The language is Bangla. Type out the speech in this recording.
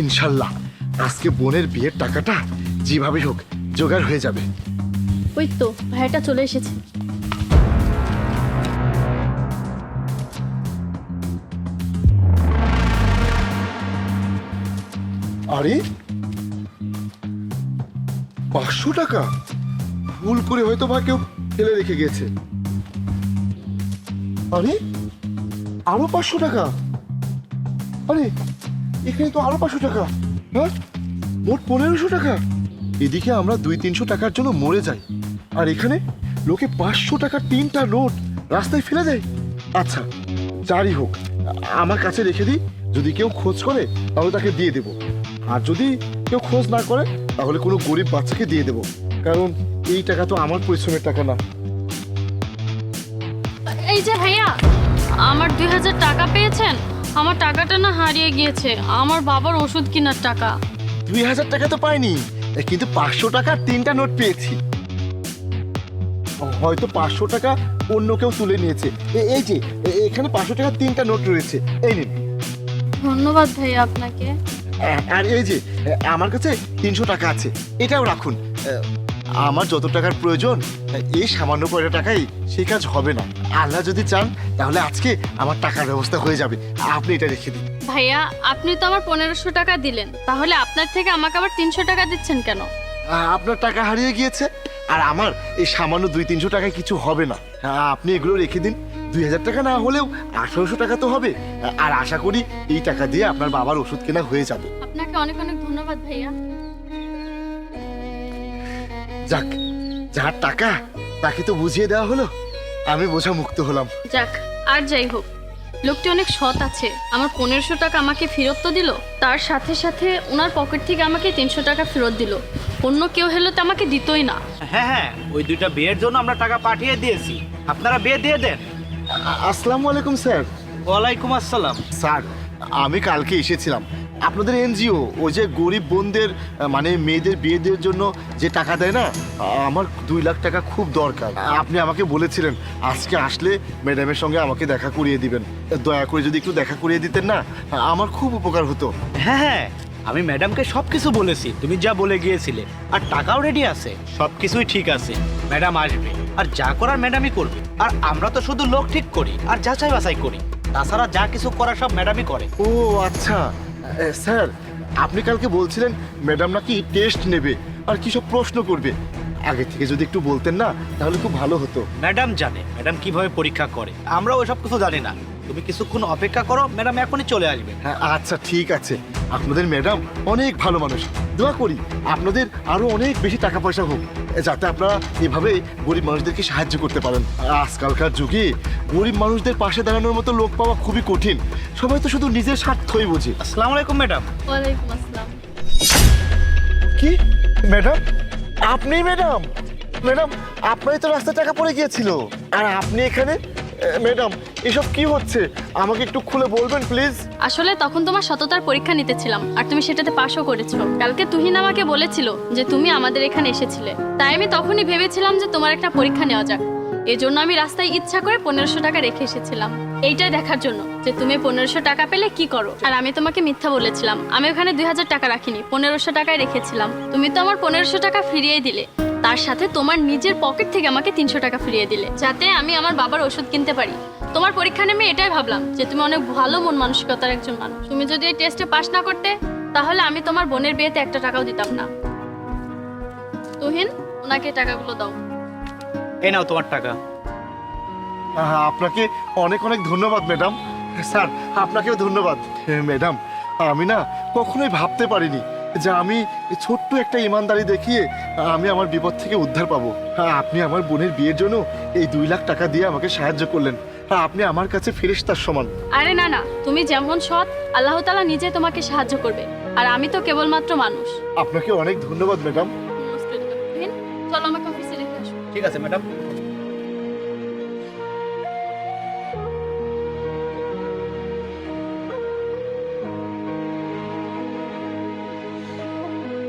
ইনশাল্লাহ আজকে বোনের বিয়ের টাকাটা যেভাবে হোক জোগাড় হয়ে যাবে। ওই তো ভাইয়াটা চলে এসেছে। আরে 500 টাকা ভুল করে হয়তো বা কেউ ফেলে রেখে গেছে। আরে আরো 500 টাকা। আরে এখানে তো আরো 500 টাকা। হ্যাঁ, মোট 1500 টাকা। এদিকে আমরা 200-300 টাকার জন্য মরে যাই, আর এখানে লোকে 500 টাকার 3টা নোট রাস্তায় ফেলে দেয়। আচ্ছা যারই হোক, আমার কাছে রেখে দিই, যদি কেউ খোঁজ করে তাহলে তাকে দিয়ে দেব, আর যদি কেউ খোঁজ না করে তাহলে কোনো গরিব বাচ্চাকে দিয়ে দেব, কারণ এই টাকা তো আমার পরিশ্রমের টাকা না। এই যে ভাইয়া, আমার 2000 টাকা পেয়েছেন? আমার টাকাটা না হারিয়ে গিয়েছে, আমার বাবার ওষুধ কেনার টাকা। 2000 টাকা তো পাইনি, কিন্তু 500 টাকার 3টা নোট পেয়েছি। হয়তো 500 টাকা অন্য কেউ তুলে নিয়েছে। এই যে এখানে 500 টাকার 3টা নোট রয়েছে, এই নিন। ধন্যবাদ ভাইয়া আপনাকে। আর এই যে আমার কাছে 300 টাকা আছে, এটাও রাখুন। আমার যত টাকার প্রয়োজন, এই সামান্য কয়টা টাকাই সেই কাজ হবে না। আল্লাহ যদি চান তাহলে আজকে আমার টাকার ব্যবস্থা হয়ে যাবে, আপনি এটা রেখে দিন। ভাইয়া আপনি তো আমার 1500 টাকা দিলেন, তাহলে আপনার থেকে আমাকে আবার 300 টাকা দিচ্ছেন কেন? আপনার টাকা হারিয়ে গিয়েছে, আর আমার এই সামান্য 200-300 টাকায় কিছু হবে না। আপনি এগুলো রেখে দিন। 2000 টাকা না হলেও 1800 টাকা তো হবে, আর আশা করি এই টাকা দিয়ে আপনার বাবার ওষুধ কেনা হয়ে যাবে। আপনাকে অনেক অনেক ধন্যবাদ ভাইয়া। যাক, যার টাকা তাকে তো বুঝিয়ে দেওয়া হলো, আমি বোঝা মুক্ত হলাম। যাক, আর যাই হোক, লোকটি অনেক সৎ আছে। আমার 1500 টাকা আমাকে ফেরত তো দিল, তার সাথে সাথে ওনার পকেট থেকে আমাকে 300 টাকা ফেরত দিল। অন্য কেউ হলে তো আমাকে দিতই না। হ্যাঁ হ্যাঁ, ওই দুইটা বিয়ের জন্য আমরা টাকা পাঠিয়ে দিয়েছি, আপনারা বিয়ে দিয়ে দেন। আসসালামু আলাইকুম স্যার। ওয়ালাইকুম আসসালাম। স্যার, আমি কালকে এসেছিলাম আপনাদের এনজিও, ওই যে গরিব বোনদের মানে মেয়েদের বিয়ে দেওয়ার জন্য যে টাকা দেয় না, আমার 2 লাখ টাকা খুব দরকার। আপনি আমাকে বলেছিলেন আজকে আসলে ম্যাডামের সঙ্গে আমাকে দেখা করিয়ে দিবেন। দয়া করে যদি একটু দেখা করিয়ে দিতেন না, আমার খুব উপকার হতো। হ্যাঁ হ্যাঁ, আমি ম্যাডামকে সব কিছু বলেছি, তুমি যা বলে গিয়েছিলে, আর টাকাও রেডি আছে, সব কিছুই ঠিক আছে। ম্যাডাম আসবে, আর যা করার ম্যাডামই করবে, আর আমরা তো শুধু লোক ঠিক করি আর যাচাই বাছাই করি, তাছাড়া যা কিছু করার সব ম্যাডামই করে। ও আচ্ছা স্যার, আপনি কালকে বলছিলেন ম্যাডাম নাকি টেস্ট নেবে আর কি সব প্রশ্ন করবে। আগে থেকে যদি একটু বলতেন না তাহলে খুব ভালো হতো। ম্যাডাম জানে ম্যাডাম কিভাবে পরীক্ষা করে, আমরা ওইসব কিছু জানি না। তুমি কিছুক্ষণ অপেক্ষা করো, ম্যাডাম এখনই চলে আসবে। হ্যাঁ আচ্ছা ঠিক আছে, আপনাদের ম্যাডাম অনেক ভালো মানুষ। দোয়া করি আপনাদের আরো অনেক বেশি টাকা পয়সা হোক, যাতে আপনারা এভাবে গরিব মানুষদেরকে সাহায্য করতে পারেন। আজকালকার যুগে গরিব মানুষদের পাশে দাঁড়ানোর মতো লোক পাওয়া খুবই কঠিন, সবাই তো শুধু নিজের স্বার্থই বোঝে। আসসালামু আলাইকুম ম্যাডাম। ওয়ালাইকুম আসসালাম। কি ম্যাডাম, আপনি ম্যাডাম? ম্যাডাম আপনারই তো রাস্তায় টাকা পড়ে গিয়েছিল, আর আপনি এখানে? ম্যাডাম এসব কি হচ্ছে, আমাকে একটু খুলে বলবেন প্লিজ? আসলে তখন তোমার সততার পরীক্ষা নিতেছিলাম, আর তুমি সেটাতে পাশও করেছো। কালকে তুহিন আমাকে বলেছিল যে তুমি আমাদের এখানে এসেছিলে, তাই আমি তখনই ভেবেছিলাম যে তোমার একটা পরীক্ষা নেওয়া যাক। এই জন্য আমি রাস্তায় ইচ্ছা করে 1500 টাকা রেখে এসেছিলাম, এইটাই দেখার জন্য যে তুমি 1500 টাকা পেলে কি করো। আর আমি তোমাকে মিথ্যা বলেছিলাম, আমি ওখানে 2000 টাকা রাখিনি, 1500 টাকায় রেখেছিলাম। তুমি তো আমার 1500 টাকা ফিরিয়ে দিলে, তার সাথে তোমার নিজের পকেট থেকে আমাকে 300 টাকা ফিরিয়ে দিলে, যাতে আমি আমার বাবার ওষুধ কিনতে পারি। তোমার পরীক্ষা নেমে এটাই ভাবলাম যে তুমি অনেক ভালো মন মানসিকতার একজন মানুষ। তুমি যদি এই টেস্টে পাশ না করতে, তাহলে আমি তোমার বোনের বিয়েতে একটা টাকাও দিতাম না। তুহিন, ওনাকে টাকাগুলো দাও। এই নাও তোমার টাকা। আপনাকে অনেক অনেক ধন্যবাদ ম্যাডাম। স্যার আপনাকেও ধন্যবাদ। ম্যাডাম আমি না কখনোই ভাবতে পারিনি যে আমি এই ছোট্ট একটা ইমানদারি দেখিয়ে আমি আমার বিপদ থেকে উদ্ধার পাবো। আপনি আমার বোনের বিয়ের জন্য এই 2 লাখ টাকা দিয়ে আমাকে সাহায্য করলেন, আপনি আমার কাছে ফেরেশতার সমান। আরে না না, তুমি যেমন সৎ, আল্লাহ তাআলা নিজে তোমাকে সাহায্য করবে, আর আমি তো কেবলমাত্র মানুষ। আপনাকে অনেক ধন্যবাদ ম্যাডাম। তুহিন, চলো আমাকে অফিসে রেখে আসো। ঠিক আছে ম্যাডাম।